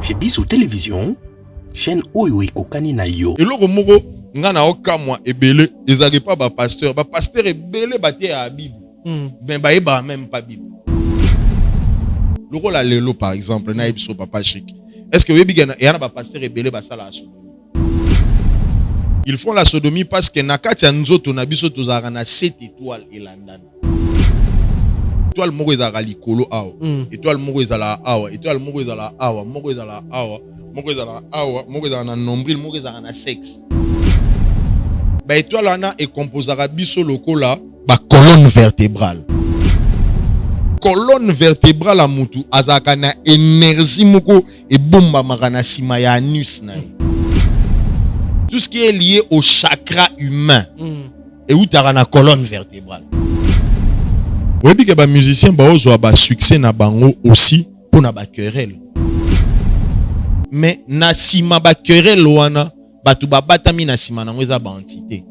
chez Biso Télévision, chaîne Oyo Ekokani na yo. Et loko moko ngana okamwa ebele ezali pas ba pasteur ebele batie ya Bible. Ben ba eba même pas Bible. Loko la lelo par exemple na ebiso papa chic. Est-ce que webi gana yana ba pasteur ebele ba sala aso? Ils font la sodomie parce que nakati ya nzoto na biso tozara na 7 étoiles elandana. Étoile moko ezala likolo awa. Étoile moko ezala awa, étoile moko ezala awa, moko ezala awa. Moko ezala awa, moko ezala na nombril, moko ezala na sexe. Ba étoile wana e composera biso lokola ba colonne vertébrale. Colonne vertébrale a mutu azaka na énergie moko e bomba makana sima ya anus na. Tout ce qui est lié au chakra humain et où t'as la colonne vertébrale. Oui, que les musiciens ont succès na bango aussi pour na ba querelle. Mais na sima ba querelle wana batu ba batami na sima na ngweza ba entité.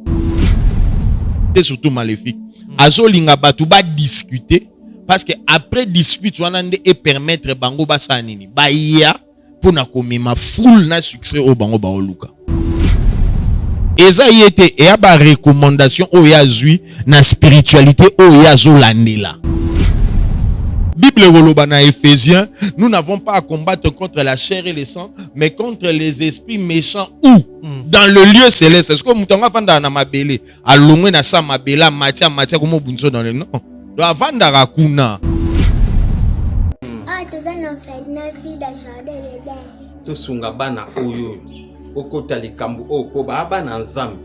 C'est surtout maléfique. Azolinga batu ba discuter parce que après dispute wana nde et permettre bango ba sanini ba ya pour na komema full na succès au bango ba oluka. Eza yete et a ba recommandation o ya zui na spiritualité o ya zolandela. Bible woloba na Éphésiens, nous n'avons pas à combattre contre la chair et le sang, mais contre les esprits méchants où dans le lieu céleste. Est-ce que mutonga vanda na mabele alongwe na sa mabela matia comme bunso dans le non. Doit vanda rakuna. Ah, tous en fait na vie d'ajardin les dents. To sunga bana oyo. Okota likambu okoba abana nzambe.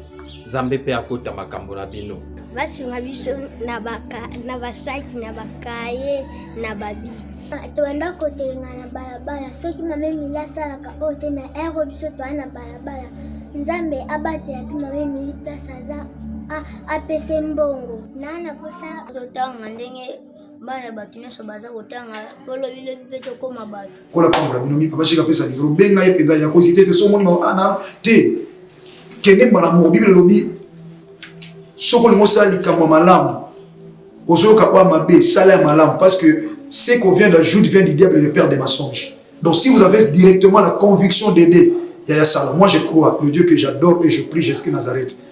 Zambe pe akota makambo na bino. Basunga biso na basaki na bakaye na babiki. Tuenda kotelenga na balabala soki mame milasala ka ote na ero biso na balabala. Nzambe abate ya mame mili place za apese mbongo. Nana kosa totanga ndenge bana batune so baza kotanga polo bile peto koma bato. Kola pambola binomi papa shika pesa ni benga epeza ya kozite te so moni ma ana te. Kene bana mo Bible lobi soko lingo sali kama malamu ozoka kwa mabe sala ya malamu parce que ce qu'on vient d'ajouter vient du diable et le père des mensonges. Donc si vous avez directement la conviction d'aider ya sala, moi je crois le Dieu que j'adore et je prie Jésus Nazareth.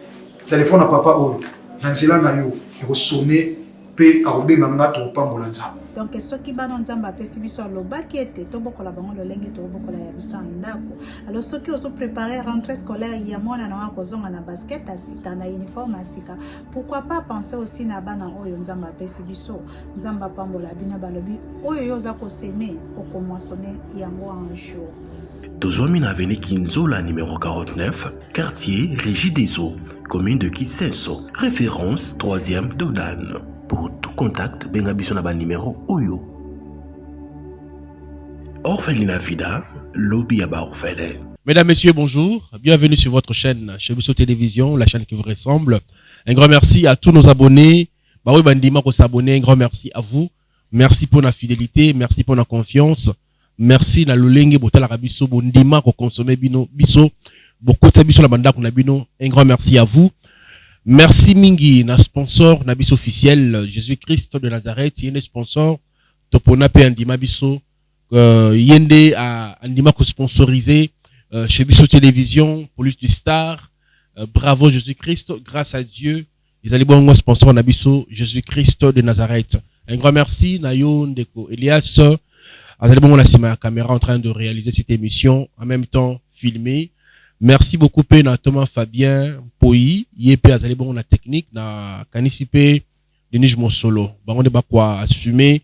Téléphone à papa oyo nanzela na yo eko sonner pe arobenga ngato pambola nzambe. Donc soki bana nzamba apesi biso alobaki ete tobokola bango lolenge tobokola ya biso ndako. Alors soki ozo préparer rentrée scolaire ya mwana na wako zonga na basket asika na uniforme asika, pourquoi pas penser aussi na bana oyo nzamba apesi biso nzamba pambola bina balobi oyo yoza ko semer okomoissonner yango un jour. Tozomi na avenue Kinzola numéro 49, quartier Régie des Eaux, commune de Kitsenso, référence 3e Dodane. Pour tout contact, benga biso na ba numéro Oyo. Orphelinat Vida, lobby à ba orphelin. Mesdames, Messieurs, bonjour. Bienvenue sur votre chaîne chez Biso Télévision, la chaîne qui vous ressemble. Un grand merci à tous nos abonnés. Baoui Bandima pour s'abonner. Un grand merci à vous. Merci pour la fidélité. Merci pour la confiance. Merci na lolenge botal arabiso bondima ko consommer bino biso. Beaucoup de biso la banda kuna bino. Un grand merci à vous. Merci mingi na sponsor na biso officiel Jésus-Christ de Nazareth, yende sponsor topona pe andima biso yende a andima ko sponsoriser chez Biso Télévision, Police du Star, bravo Jésus-Christ, grâce à Dieu, ils allaient bon sponsor na biso Jésus-Christ de Nazareth. Un grand merci na yo ndeko Elias, allez bon la sima caméra en train de réaliser cette émission en même temps filmée. Merci beaucoup na Thomas Fabien Poyi, yepé azali bon la technique na kanisipe Denis Monsolo. Bango de bakwa assumer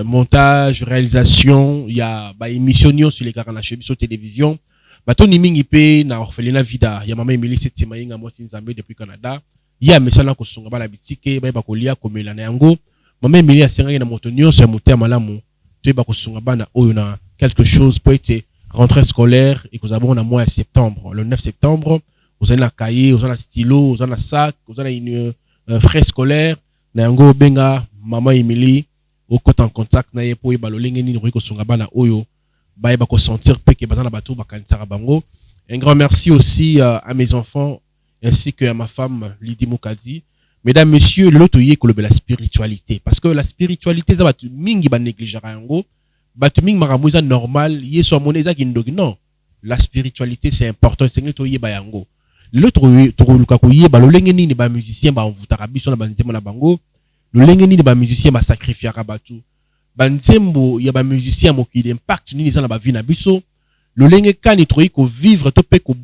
montage, réalisation, il y a ba émission sur les carana chez Biso Télévision. Bato ni mingi pe na Orphelinat Vida, ya mama Emily Setima yinga mo Nzambe depuis Canada. Ya mesana ko songa bala bitike ba kolia komela na yango. Mama Emily asenga na motonio sur moté malamu. Tu ba ko songa bana oyo na quelque chose peut être rentrée scolaire et que nous avons en mois de septembre. Le 9 septembre, vous avez un cahier, vous avez un stylo, vous avez un sac, vous avez une frais scolaire. Nango benga maman Emily au côté en contact na yepo e balolenge ni riko sungaba na oyo ba e ba ko sentir pe ke bazana bato ba kanisa bango. Un grand merci aussi à mes enfants ainsi que à ma femme Lydie Mukadi. Mesdames, messieurs, l'autre y est que la spiritualité parce que la spiritualité ça va mingi ba négliger yango. batuming maramuza normal yeso moneza kindoki non. La spiritualité c'est important, c'est que yeba yango. L'autre luka ko yeba lo lenge nini ba musicien ba onvutaka biso na banzembo na bango. Lo lenge nini ba musicien ba sacrifiaka batu. Banzembo ya ba musicien mokili impact nini za na ba vie na biso. Lo lenge kani troyi ko vivre to pe ko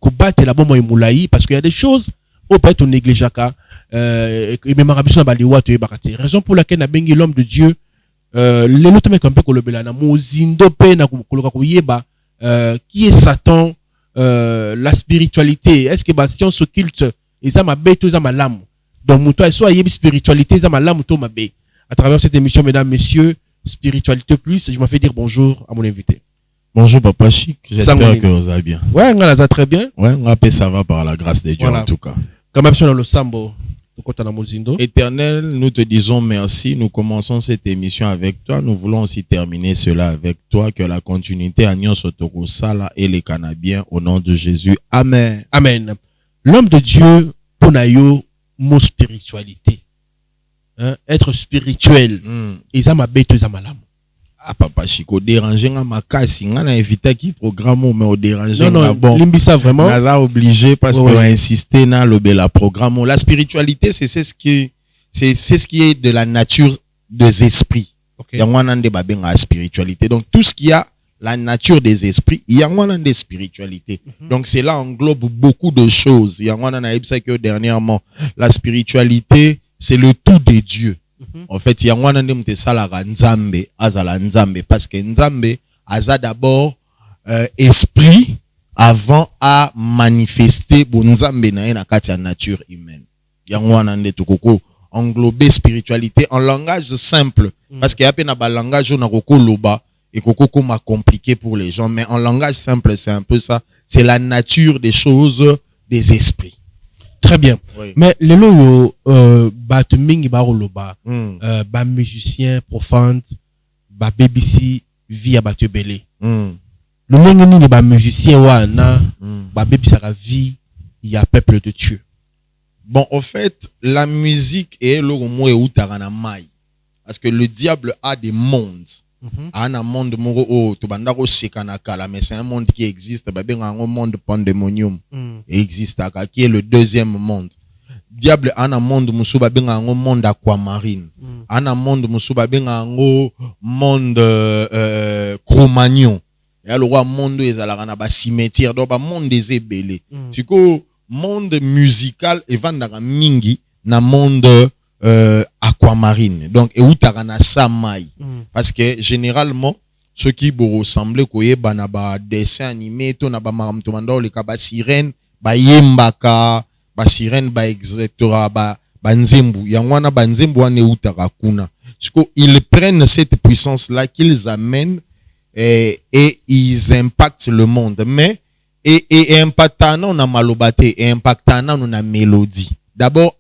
battre la bombe moulayi parce qu'il y a des choses au peut-être on négligeaka et même rabiso na baliwa to yebakati. Raison pour laquelle na bengi l'homme de Dieu les autres mecs un peu kolobela na mozindo pe na koloka ko yeba qui est Satan, la spiritualité. Est-ce que si on s'occulte, ils ont ma bête, ils ont ma lame. Donc, mon soit y spiritualité, ils ont ma lame, ma bête. À travers cette émission, mesdames, messieurs, spiritualité plus, je m'en fais dire bonjour à mon invité. Bonjour Papa Chic, j'espère que vous allez bien. Ouais, on a très bien. Ouais, on rappelle ça va par la grâce de Dieu voilà. En tout cas. Quand même, sur le sambo. Éternel, nous te disons merci. Nous commençons cette émission avec toi. Nous voulons aussi terminer cela avec toi. Que la continuité à Nyon Sotoko Sala et les Canabiens au nom de Jésus. Amen. Amen. L'homme de Dieu, Ponayo, mot spiritualité. Hein? Être spirituel. Et ça m'a bête, ça m'a l'âme. Ah, Papa Chico, déranger ma casse, on a invité qui programme, mais au déranger. Non, bon. Limbisa vraiment. On a obligé parce qu'on a insisté dans le programme. La spiritualité, c'est ce qui est de la nature des esprits. Il y a la spiritualité. Donc, tout ce qui a la nature des esprits, il y a des spiritualités. Donc, cela englobe beaucoup de choses. Il y a que dernièrement, la spiritualité, c'est le tout des dieux. En fait, il y a un de salara nzambe azala nzambe parce que nzambe aza d'abord esprit avant à manifester bon nzambe na kati ya nature humaine. Il y a un de tukoko englober spiritualité en langage simple parce qu'il y a peine à langage on a koko loba et koko m'a compliqué pour les gens, mais en langage simple c'est un peu ça, c'est la nature des choses des esprits. Très bien. Oui. Mais les lots, batuming baroloba, ba musicien profane, ba BBC via batubele. Le lengeni ba musicien wana, ba BBC sa vie, il y a peuple de Dieu. Bon, en fait, la musique est le mot utarana mai. Parce que le diable a des mondes. Un monde moro tubandako sekanakala, mais c'est un monde qui existe. Un monde pandémonium existe qui est le deuxième monde. Diable a un monde musuba un monde aquamarine. Un monde musuba un monde cro-magnon. Et alors un monde est à la cimetière donc un monde des ébélés. Du coup monde musical et vandara mingi na monde aquamarine. Donc, et où t'as samai. Parce que généralement, ceux qui vous ressemblent, koye banaba dessin animé, to na ba maram to manda le kaba sirène, ba yembaka, ba sirène ba exactora ba nzembu. Yangwana ba nzembu ane utaka kuna. Ils prennent cette puissance là qu'ils amènent et ils impactent le monde. Mais et impactant on a malobate et impactant on a mélodie. D'abord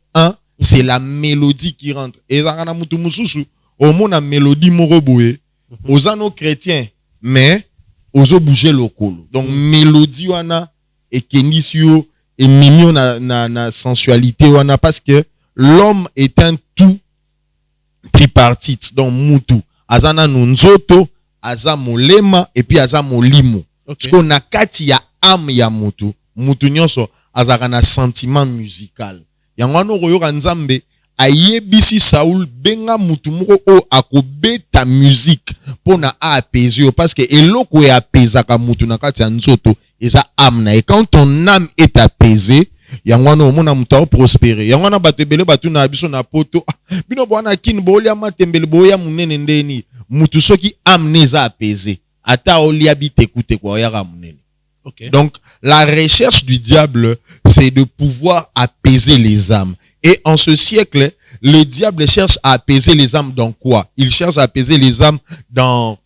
c'est la mélodie qui rentre. Et ça na mutu mususu au monde a mélodie moroboué aux anneaux chrétiens mais aux bouger local. Donc mélodie wana et kenisio et mignon na sensualité wana parce que l'homme est un tout tripartite donc mutu azana nunzoto aza molema et puis aza molimo. Parce qu'on a kati ya âme ya mutu nyonso azaka na sentiment musical. Yangwano royo nzambe ayebisi Saoul benga mutu moko o akobeta musique pona apaiser parce que eloko ya apesaka mutu na kati ya nzoto eza âme na et quand ton âme est apaisée yangwano mona mutu a prospérer yangwana batebele batu na biso na poto bino bwana kin bolia matembele boya munene ndeni mutu soki âme neza apaisée ata oli habite écoute kwa yaka munene. Okay. Donc, la recherche du diable, c'est de pouvoir apaiser les âmes. Et en ce siècle, le diable cherche à apaiser les âmes dans quoi? Il cherche à apaiser les âmes dans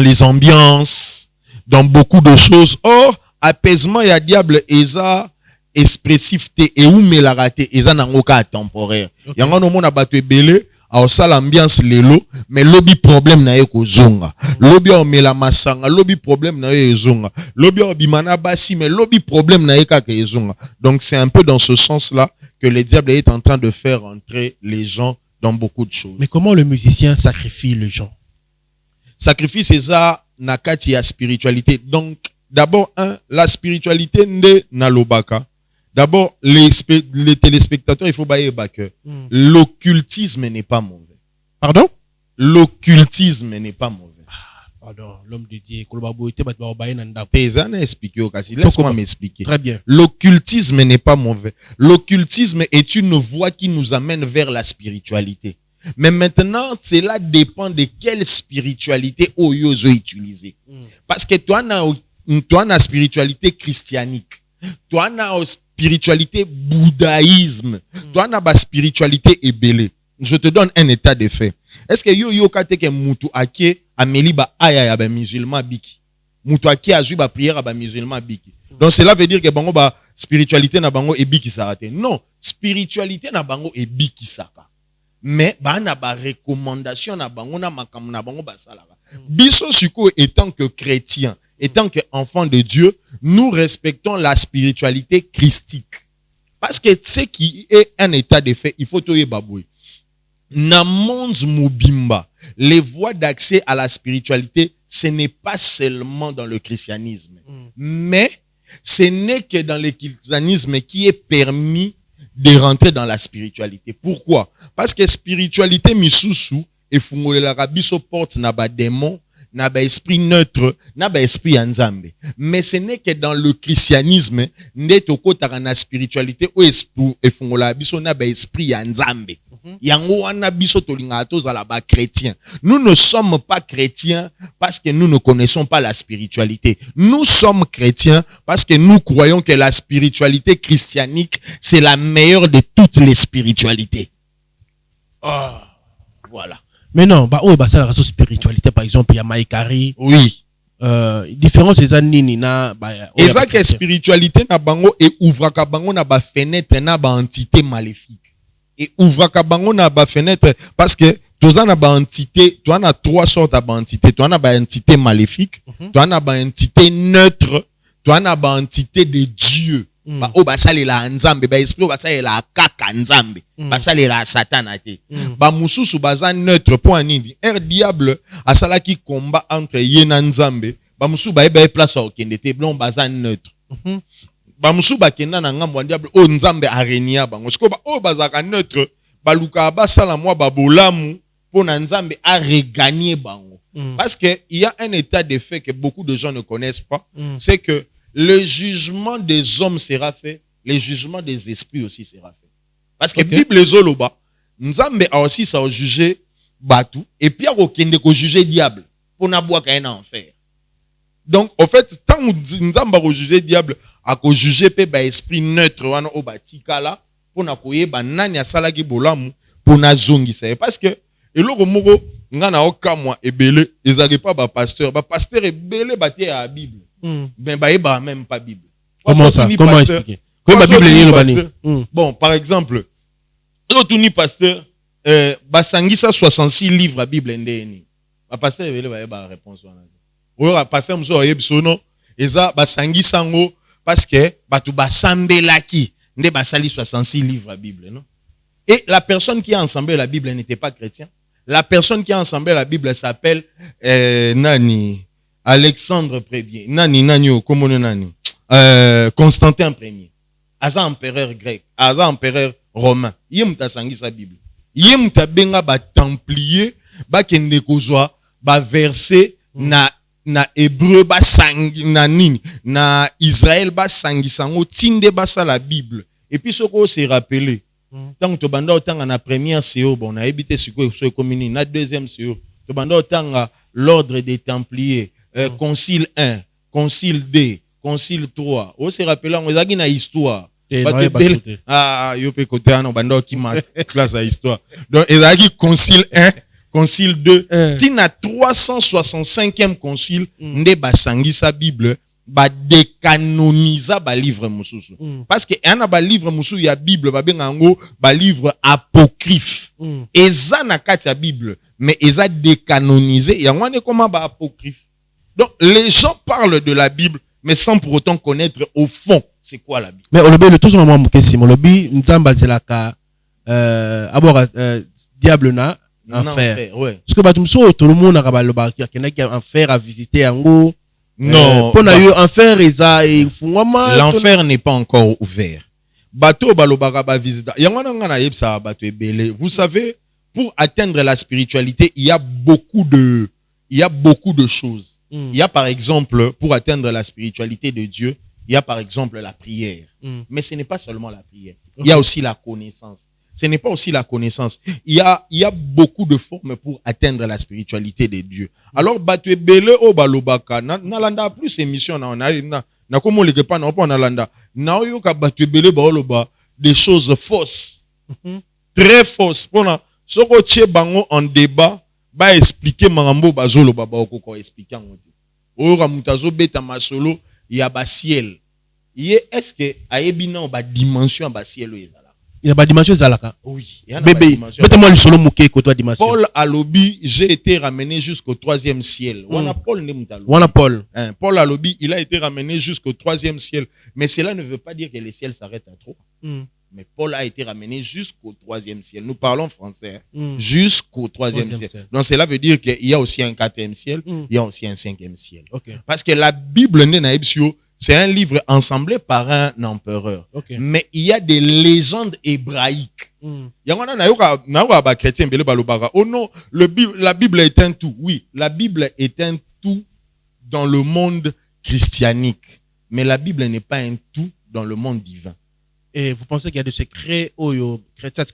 les ambiances, dans beaucoup de choses. Or, apaisement, il y a diable, eza expressivité, et où me la raté, eza nangoka temporaire. Il y a un moment à battre belé, alors ça l'ambiance lelo mais lobby problème na eko zonga lobby o mela masanga lobby problème na eko zonga lobby o bimana basi mais lobby problème na eka ke zonga. Donc c'est un peu dans ce sens là que le diable est en train de faire entrer les gens dans beaucoup de choses. Mais comment le musicien sacrifie les gens? Sacrifice c'est ça na kati ya spiritualité. Donc d'abord la spiritualité nde na lobaka. D'abord les téléspectateurs il faut bailler que l'occultisme n'est pas mauvais. Pardon? L'occultisme n'est pas mauvais. Pardon, l'homme de Dieu, laisse-moi m'expliquer. Très bien. L'occultisme n'est pas mauvais. L'occultisme est une voie qui nous amène vers la spiritualité. Mais maintenant, cela dépend de quelle spiritualité Oyozo utiliser. Parce que toi, na spiritualité christianique. Toi, na spiritualité bouddhaïsme. Toi, na spiritualité ébélé. Je te donne un état de fait. Est-ce que yo kate ke mutu ake ameli ba aya ya ba musulman biki? Mutu ake azui ba prière ba musulman biki. Donc cela veut dire que bango ba spiritualité na bango ebiki sarate. Non, spiritualité na bango ebiki saka. Mais ba na ba recommandation na bango na makam na bango ba salaka. Biso suko étant que chrétien, étant que enfant de Dieu, nous respectons la spiritualité christique. Parce que ce qui est un état de fait, il faut toye baboué. Namons Mubimba, les voies d'accès à la spiritualité, ce n'est pas seulement dans le christianisme, mais ce n'est que dans le christianisme qui est permis de rentrer dans la spiritualité. Pourquoi? Parce que spiritualité misusu et fungolela rabiso porte na ba démon, na ba esprit neutre, na ba esprit anzambe. Mais ce n'est que dans le christianisme neto kotaka na spiritualité ou esprit et fungolela biso na ba esprit anzambe. Nous ne sommes pas chrétiens parce que nous ne connaissons pas la spiritualité. Nous sommes chrétiens parce que nous croyons que la spiritualité christianique, c'est la meilleure de toutes les spiritualités. Voilà. Mais non, ça la spiritualité, par exemple, il y a Maïkari. Oui. Différence c'est ça nini na et ça que spiritualité na bango et ouvraka bango na ba fenêtre na ba entité maléfique. Et ouvraka bango na ba fenêtre parce que toi na ba entité, toi na trois sortes de entité, toi na ba entité maléfique, toi na ba entité neutre, toi na ba entité de Dieu. Ba o ba salela nzambe, ba esprit ba salela kaka nzambe, ba salela satana te. Ba mususu baza neutre pour nini? Un diable asala ki combat entre ye na nzambe, ba mususu ba eba place au kende te, blon baza neutre. Ba musu ba kenda na ngambo diable o nzambe arenia bango siko ba o bazaka neutre baluka ba sala moi ba bolamu pour na nzambe a regagner bango parce que il y a un état de fait que beaucoup de gens ne connaissent pas, c'est que le jugement des hommes sera fait, le jugement des esprits aussi sera fait, parce que Bible ezoloba nzambe a aussi ça au juger batu et puis a okende ko juger diable pour na boire en enfer. Donc, en fait, tant nous avons jugé diable, à juger pe ba esprit neutre, wana o batika la, pour na koye ba nani asala ki bolamu, pour na zongi sa. Parce que, et lo moko, ngana oka moi, ebele, ezage pas ba pasteur ebele bate à la Bible. Ben ba eba même pas Bible. Comment ça? Comment expliquer? Comment la Bible est le bani? Bon, par exemple, l'autre ni pasteur, ba sangisa 66 livres à Bible ndeni. Ba pasteur ebele ba eba réponse wana. Ou pasteur muso yebisono eza basangi sango parce que batu basambelaki nde basali 66 livres à Bible, non? Et la personne qui a ensemble la Bible n'était pas chrétien. La personne qui a ensemble la Bible s'appelle nani Alexandre Ier. Nani comment nani Constantin Ier. Aza empereur grec, aza empereur romain. Yemta sangi sa Bible. Yemta benga ba templier ba kende kozwa ba verset na hébreu ba sangi na nini na Israël ba sangi sango tinde ba sa la Bible et puis ce qu'on s'est rappelé tant to banda otanga na première CO bon na habité siko so commune na deuxième CO to banda otanga l'ordre des templiers concile 1 concile 2 concile 3 on s'est rappelé on ezaki na histoire yo pe côté ana banda ki ma classe à histoire donc ezaki concile 1 concile 2, tina 365e concile, nde basangi sa Bible, ba décanonisa ba livre mususu. Parce que yana ba livre mususu ya Bible, ba bengango ba livre apocryphe. Eza na kati ya Bible, mais eza décanonisé, ya wane comment ba apocryphe. Donc les gens parlent de la Bible, mais sans pour autant connaître au fond c'est quoi la Bible. Mais on le tout son moment mukesi, on le nzamba zelaka abora diable na enfer. Ouais. Parce que batumso tout le monde a kabaloba qui a enfer à visiter en Non. Pour eu enfer et fungwama. L'enfer n'est pas encore ouvert. Bateau balobaka ba visita. Yangwana ngana yebsa bateau ebele. Vous savez, pour atteindre la spiritualité, il y a beaucoup de choses. Il y a par exemple, pour atteindre la spiritualité de Dieu, il y a par exemple la prière. Mais ce n'est pas seulement la prière. Il y a aussi la connaissance. Ce n'est pas aussi la connaissance. Il y a beaucoup de formes pour atteindre la spiritualité de Dieu. Alors, bateau ebele o balobaka. Nalanda plus émission na komo leke pa na pa nalanda. Na yo ka bateau ebele ba des choses fausses. Très fausses. Pona soko tche bango en débat ba expliquer mangambo bazolo baba okoko expliquer ngote. Oyo ka mutazo beta masolo ya ba ciel. Ye est-ce que ayebina ba dimension ba ciel o ezala. Il y a pas dimension zalaka. Oui, bébé. Mettez-moi le solo mouké que toi dimension. Paul Alobi, j'ai été ramené jusqu'au 3e ciel. Wana Paul ne mutalo. Wana Paul. Paul Alobi, il a été ramené jusqu'au 3e ciel. Mais cela ne veut pas dire que le ciel s'arrête à 3. Mais Paul a été ramené jusqu'au 3e ciel. Nous parlons français. Jusqu'au 3e ciel. Donc cela veut dire qu'il y a aussi un 4e ciel. Il y a aussi un 5e ciel. Okay. Parce que la Bible c'est un livre ensemblé par un empereur. Okay. Mais il y a des légendes hébraïques. Oh non, la Bible est un tout. Oui, la Bible est un tout dans le monde christianique. Mais la Bible n'est pas un tout dans le monde divin. Et vous pensez qu'il y a des secrets au chrétien?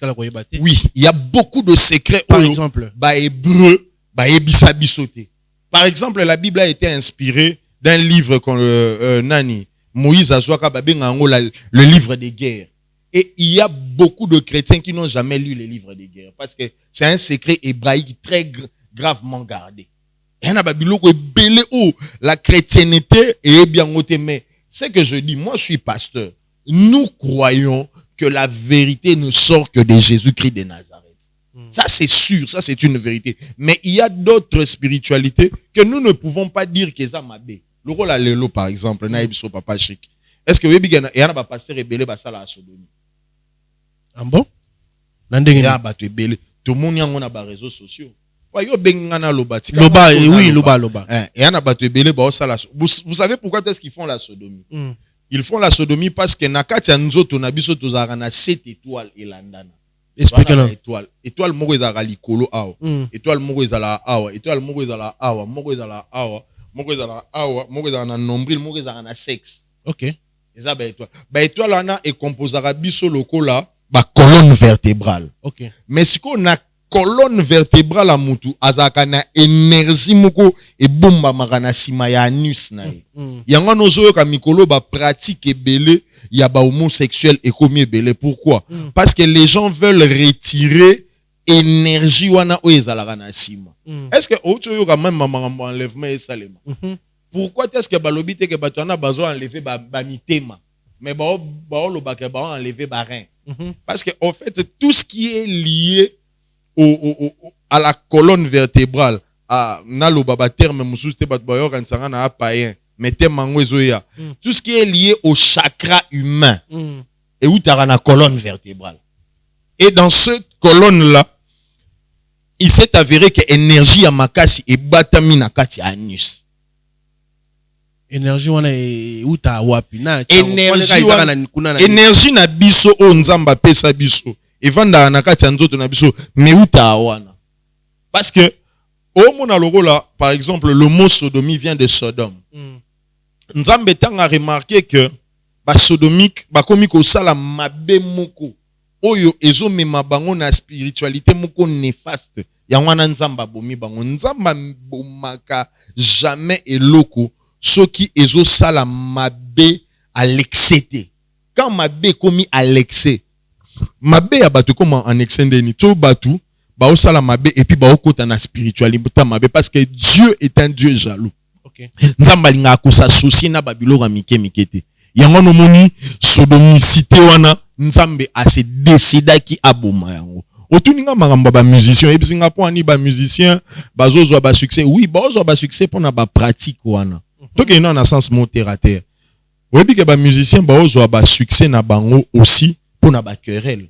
Oui, il y a beaucoup de secrets. Par exemple, hébreu, par exemple, la Bible a été inspirée d'un livre Nani Moïse Azouaka le livre des guerres. Et il y a beaucoup de chrétiens qui n'ont jamais lu les livres des guerres parce que c'est un secret hébraïque très gravement gardé. La chrétienté est bien notée, mais c'est que je dis, moi je suis pasteur. Nous croyons que la vérité ne sort que de Jésus-Christ de Nazareth. Ça c'est sûr, ça c'est une vérité. Mais il y a d'autres spiritualités que nous ne pouvons pas dire que ça m'a bé. Le rôle à l'élo, par exemple, naïbso papa chic. Est-ce que il y a un pasteur rebelle basala à Sodomie? Ah bon? Il y a battu rebelle. Tout le monde y a des réseaux sociaux. Loba, oui, loba. Il y a un battu rebelle basala. Vous savez pourquoi est-ce qu'ils font la sodomie? Ils font la sodomie parce que nakati anzoto nabiso tozarana 7 étoiles et landana. Expliquez-le. Étoile moko ezala likolo awa. Étoile moko ezala awa. Étoile moko ezala awa. Moko ezala awa. Moko ezala awa. Moko ezala na nombril. Moko ezala na sexe. Ok. Eza ba étoile. Ba étoile wana e composera biso lokola ba colonne vertébrale. Ok. Mais siko na colonne vertébrale a mutu azaka na énergie moko e bomba makana sima ya anus na ye. Yango nozo ka mikolo ba pratique ebele ya ba homosexuel et komi ebele. Pourquoi? Parce que les gens veulent retirer énergie wana o ezalaka na sima. Est-ce que ocho yo ka même mamangambo enlèvement et salema? Pourquoi est-ce que balobi te que batwana bazo enlever ba mitema mais ba loba ke ba enlever ba rein? Parce que en fait tout ce qui est lié à la colonne vertébrale à naloba ba terme mususu te bat bayo kansanga na païen mais te mango ezoya tout ce qui est lié au chakra humain et où t'as la colonne vertébrale. Et dans cette colonne là il s'est avéré que énergie à makasi et batami na kati anus. Énergie wana uta wapi na énergie na biso o nzamba pesa biso evanda na kati nzoto na biso mais uta wana parce que au mona lokola par exemple le mot sodomie vient de Sodome. Nzambe tanga remarqué que ba sodomique ba komi ko sala mabe moko oyo ezomema bango na spiritualité moko néfaste yangwana nzamba bomi bango nzamba bomaka jamais eloko soki ezo sala mabe à l'excès. Quand mabe komi à l'excès mabe ya batu comme en excès ndeni to batu ba o sala mabe et puis ba o kota na spiritualité mabe parce que Dieu est un Dieu jaloux. OK. Nzamba linga ko s'associer na babilo mike mikete yango no moni sodomicité wana nzambe a se décida ki aboma yango otuninga makambo ba musicien et Singapour ani ba musicien bazozwa ba succès oui bazozwa ba succès pona ba pratique wana to ke na sens mon terre à terre oui que ba musicien bazozwa ba succès na bango aussi pona ba querelle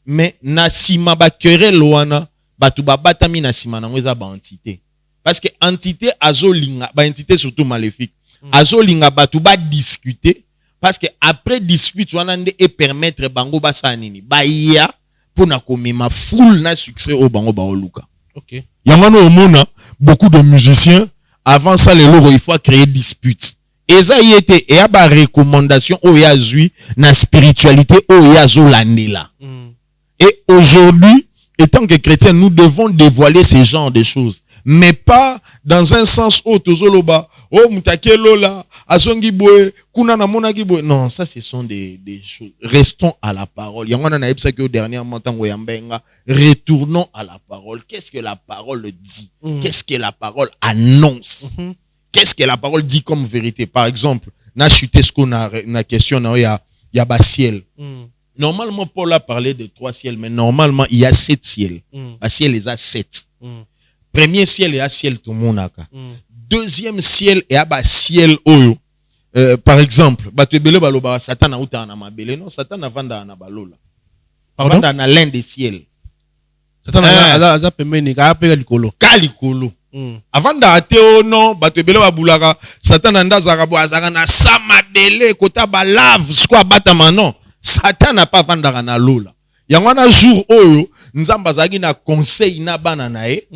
mais na sima ba querelle wana batu babatami na sima nango eza ba entité. Parce que entité azolinga, ba entité surtout maléfique. Azolinga batu ba discuter parce que après dispute wana nde et permettre bango basanini. Ba ya pour na komema full na succès au bango ba oluka. OK. Yamano omona beaucoup de musiciens avant ça les loro il faut créer dispute. Et ça y était et a ba recommandation o ya zui na spiritualité o ya zo landela. Et aujourd'hui, étant que chrétiens, nous devons dévoiler ce genre de choses. Mais pas dans un sens où tozoloba, oh mutakelo la, asongi boe, kuna na monaki boe. Non, ça ce sont des choses. Restons à la parole. Yangwana na epsa que dernièrement tango yambenga, retournons à la parole. Qu'est-ce que la parole dit? Qu'est-ce que la parole annonce? Qu'est-ce que la parole dit comme vérité? Par exemple, na chuté ce qu'on a na question na ya ba ciel. Normalement, Paul a parlé de 3 ciels, mais normalement, il y a 7 ciels. Un ciel, il y a 7. Premier ciel, il y a ciel tout le monde. Deuxième ciel, il y a un ciel oyo. Par exemple, Satan a outa na mabele. Non, Satan a vanda na balola. Pardon? Vanda na l'un des ciels. Satan a pemeni ka pe likolo. Kalikolo. Avant d'arrêter non, batebele babulaka. Satan anda zarabo azara na samabele kota balave, squat batama non. Satan n'a pas vendara na lola. Yangwana jour oyo, nzamba zagi na conseil na bana na ye.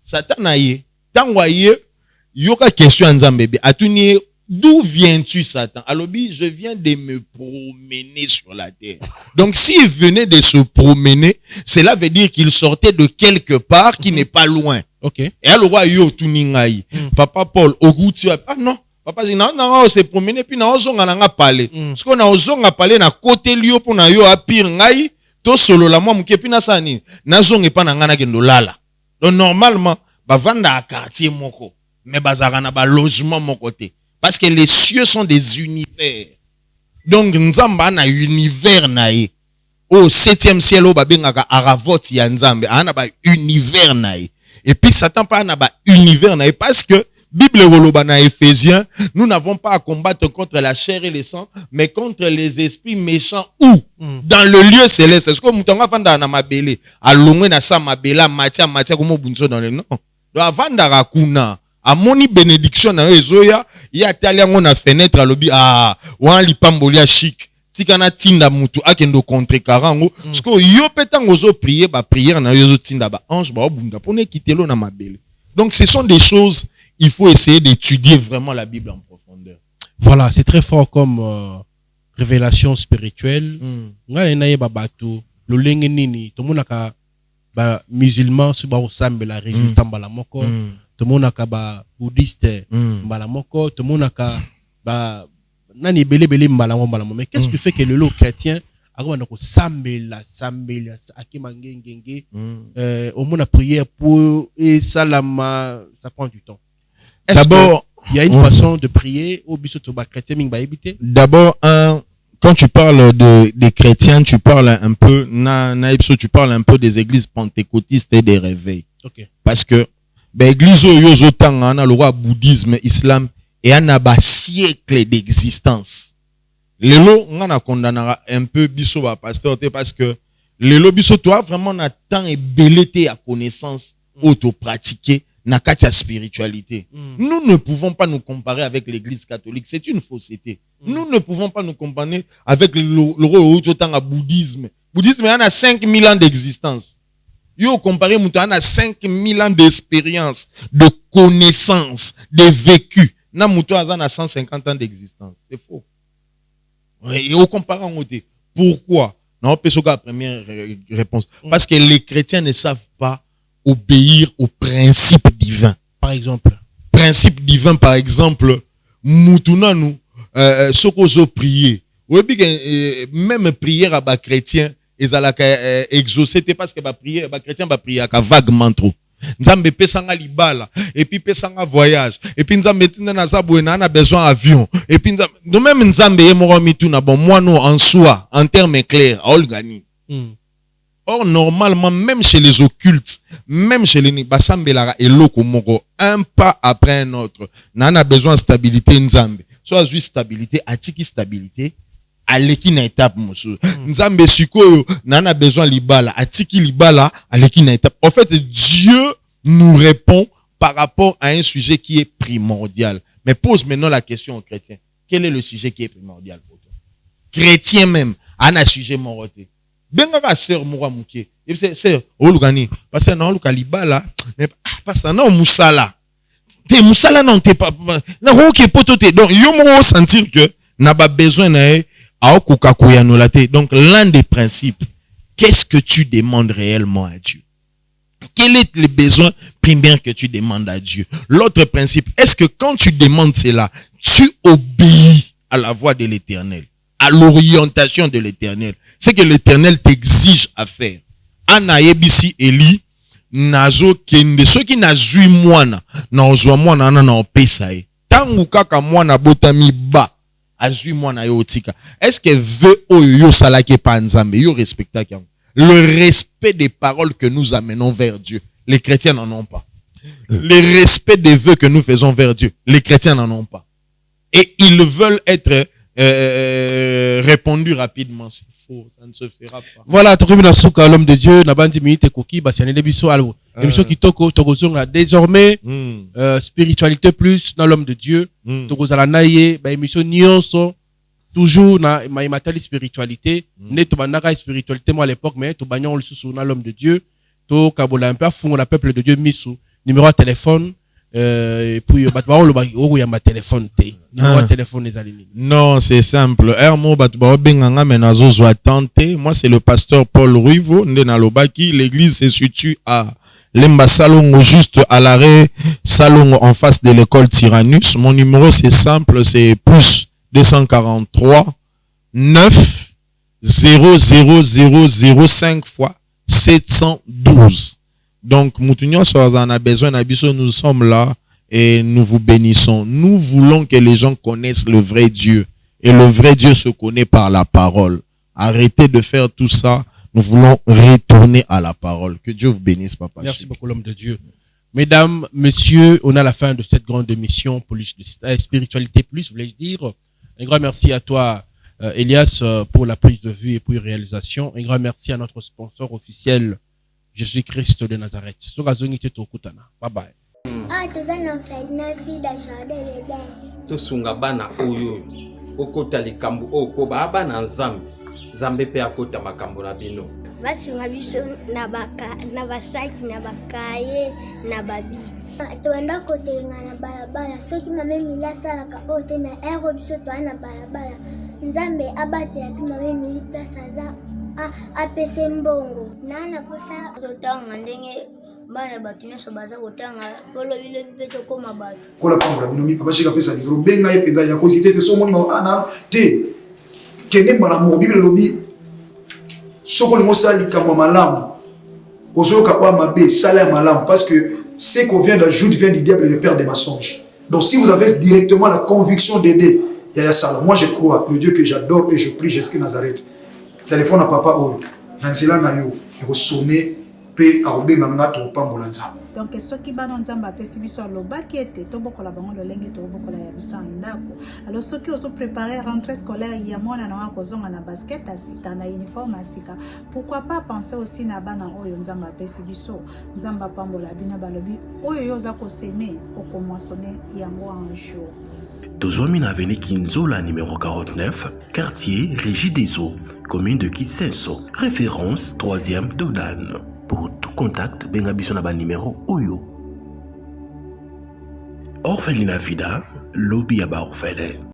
Satan na ye. Tangwa ye, yoka question nzambe be. Atuni, d'où viens-tu Satan? Alobi, je viens de me promener sur la terre. Donc s'il venait de se promener, cela veut dire qu'il sortait de quelque part qui n'est pas loin. OK. Et alors yo tuningai. Papa Paul, oguti ah non. Papa dit non se promener puis na ozonga na parler. Parce qu'on a ozonga parler na côté lio pour na yo apir ngai to solo la moi muke puis na sani na zonga pa na ngana kendo lala. Donc normalement ba vanda à quartier moko mais bazara na ba logement mon côté parce que les cieux sont des univers. Donc nzamba na univers na ye. Au 7e ciel o ba bengaka aravot ya nzambe ana ba univers na ye. Et puis Satan pa na ba univers na ye parce que Bible Rolobana Éphésiens, nous n'avons pas à combattre contre la chair et le sang, mais contre les esprits méchants où? Dans le lieu céleste. Est-ce que Moutonga Vanda na mabele, à l'ongwe na sa mabela, matia, comme bunso dans le nom? Donc, avant d'Arakuna, à moni bénédiction na ezoya, il y a taliango na fenêtre à l'obi, wan li pambolia chic. Tikana tinda mutu, akendo contre karango. Parce que yo petango zo prier, ba prière na yo tinda ba ange, ba obunda, pour ne quitter l'eau na mabele. Donc, ce sont des choses. Il faut essayer d'étudier vraiment la Bible en profondeur. Voilà, c'est très fort comme révélation spirituelle. Ngale na yeba bato, lo lenge nini, to monaka ba musulman su ba osambe la résultat mbala moko, to monaka ba bouddhiste mbala moko, to monaka ba nani belé mbala moko. Mais qu'est-ce qui fait que le lot chrétien agona ko sambela akima ngengenge au mona prière pour et salama, ça prend du temps. D'abord, il y a une façon de prier au bisotoba chrétien ming ba ebité. D'abord, quand tu parles des chrétiens, tu parles un peu tu parles un peu des églises pentecôtistes et des réveils. OK. Parce que l'église yo tanga na le roi bouddhisme, islam et un siècle d'existence. Lelo ngana condamnera un peu biso ba pasteur parce que lelo biso toi vraiment na temps et belleté à connaissance auto-pratiquer na katia spiritualité. Nous ne pouvons pas nous comparer avec l'église catholique, c'est une fausseté. Nous ne pouvons pas nous comparer avec le roi bouddhisme. Bouddhisme il y a 5000 ans d'existence. Yo comparer mouta a 5000 ans d'expérience, de connaissance, de vécu. Na mouta a 150 ans d'existence. C'est faux. Et au comparant au côté. Pourquoi? Non, c'est la première réponse. Parce que les chrétiens ne savent pas obéir aux principes divins. Par exemple. Principe divin, par exemple, moutuna nous, ce qu'on a prié. Même prière à bas chrétien, ils allaient exaucer, parce que prière, bas chrétien, prier à vaguement trop. Nzambe pesanga libala, et puis pesanga voyage, et puis nzambe tina na zabouena na besoin avion, et puis nous même nzambe yemoro mituna bon moi nous en soi, en termes clairs, à Olgani. Or, normalement, même chez les occultes, même chez les Basambelara et Lokomoko, un pas après un autre, n'en a besoin de stabilité nzambe. Soit juste stabilité, atiki stabilité, aleki na étape mosusu. Nzambe sikoyo nana besoin libala, atiki libala, aleki na étape. En fait, Dieu nous répond par rapport à un sujet qui est primordial. Mais pose maintenant la question aux chrétiens. Quel est le sujet qui est primordial pour toi? Chrétien même, a un sujet moroté. Benga sœur moura mouké. Et c'est sœur, oh lugani, parce que non luka libala, mais parce que non musala. T'es musala non t'es pas non OK pototé. Donc yo mo sentir que n'a pas besoin na a okukakuya no laté. Donc l'un des principes, qu'est-ce que tu demandes réellement à Dieu? Quel est le besoin primaire que tu demandes à Dieu? L'autre principe, est-ce que quand tu demandes cela, tu obéis à la voix de l'Éternel, à l'orientation de l'Éternel? C'est que l'Éternel t'exige à faire. Ana yebisi Eli, nazo kende, ceux qui nazui mwana, na ozwa mwana na opesa e. Tangu kaka mwana botami ba, azui mwana yo tika. Est-ce que veut oyo salake pa nzambe, yo respecta kyango? Le respect des paroles que nous amenons vers Dieu, les chrétiens n'en ont pas. Le respect des vœux que nous faisons vers Dieu, les chrétiens n'en ont pas. Et ils veulent être répondus rapidement. C'est faux, ça ne se fera pas. Voilà, l'homme de Dieu, n'a pas 10 minutes, Koki, l'émission qui toko, désormais, spiritualité plus dans l'homme de Dieu, émission nyonso, toujours na matali spiritualité, ne to bandaka spiritualité moi à l'époque, mais to bagnon le sous na l'homme de Dieu, to kabola un peu fond la peuple de Dieu misu, numéro de téléphone, et puis batba o ya ma téléphone té, numéro de téléphone les alignés. Non, c'est simple. Ermo batba benganga menazo zo tenter. Moi c'est le pasteur Paul Ruivo, ndena lobaki, l'église se situe à Lemba Salongo, juste à l'arrêt Salongo en face de l'école Tyrannus. Mon numéro c'est simple, c'est plus 243 9 00005 fois 712. Donc, Moutounion Soazan a besoin d'Abisso, nous sommes là et nous vous bénissons. Nous voulons que les gens connaissent le vrai Dieu. Et le vrai Dieu se connaît par la parole. Arrêtez de faire tout ça. Nous voulons retourner à la parole. Que Dieu vous bénisse, papa. Merci beaucoup, l'homme de Dieu. Mesdames, messieurs, on a la fin de cette grande émission, plus de spiritualité plus, voulais-je dire. Un grand merci à toi, Elias, pour la prise de vue et pour la réalisation. Un grand merci à notre sponsor officiel, Jésus-Christ de Nazareth. Bye bye. Tosunga bana oyo okota likambo okoba abana nzambe zambe pe akota makambo na bino basunga biso na basaki na bakaye na babiki toenda kotelenga na balabala soki mame milasa laka ote na ero biso toana balabala nzambe abate ya mame mili place aza apese mbongo nana posa totanga ndenge bana bato nyonso baza kotanga polobile mpe tokóma bato kola pambola bino mipa bashika pesa livre benga ye mpenza ya kozite te somoni ana te kende mbala mo bibele lobi soko lingo sala likambo malamu ozoyoka oya mabe sala ya malamu parce que ce qu'on vient d'ajouter vient du diable et le père des mensonges. Donc si vous avez directement la conviction d'aider Yaya Sala, moi je crois le Dieu que j'adore et je prie Jésus Nazareth. Téléphone à papa oyo nanzela na yo eko sonner pe arobenga ngato pambola nzambe. Donc soki bana nzambe apesi biso alobaki ete tobokola bango lolenge tobokola ya biso ndako. Alors soki ozo préparer rentrée scolaire ya mwana na wako kozonga na basket asika na uniforme asika, pourquoi pas penser aussi na bana oyo nzambe apesi biso nzambe pambola bina balobi oyo yoza ko semer okomoissonner yango un jour. Tozomine avenue Kinzola numéro 49, quartier Régie des Eaux, commune de Kitsenso, référence 3e Dodan. Pour tout contact, bengabiso na ba numéro Oyo. Orphelinat Vida, lobby à ba orphelin.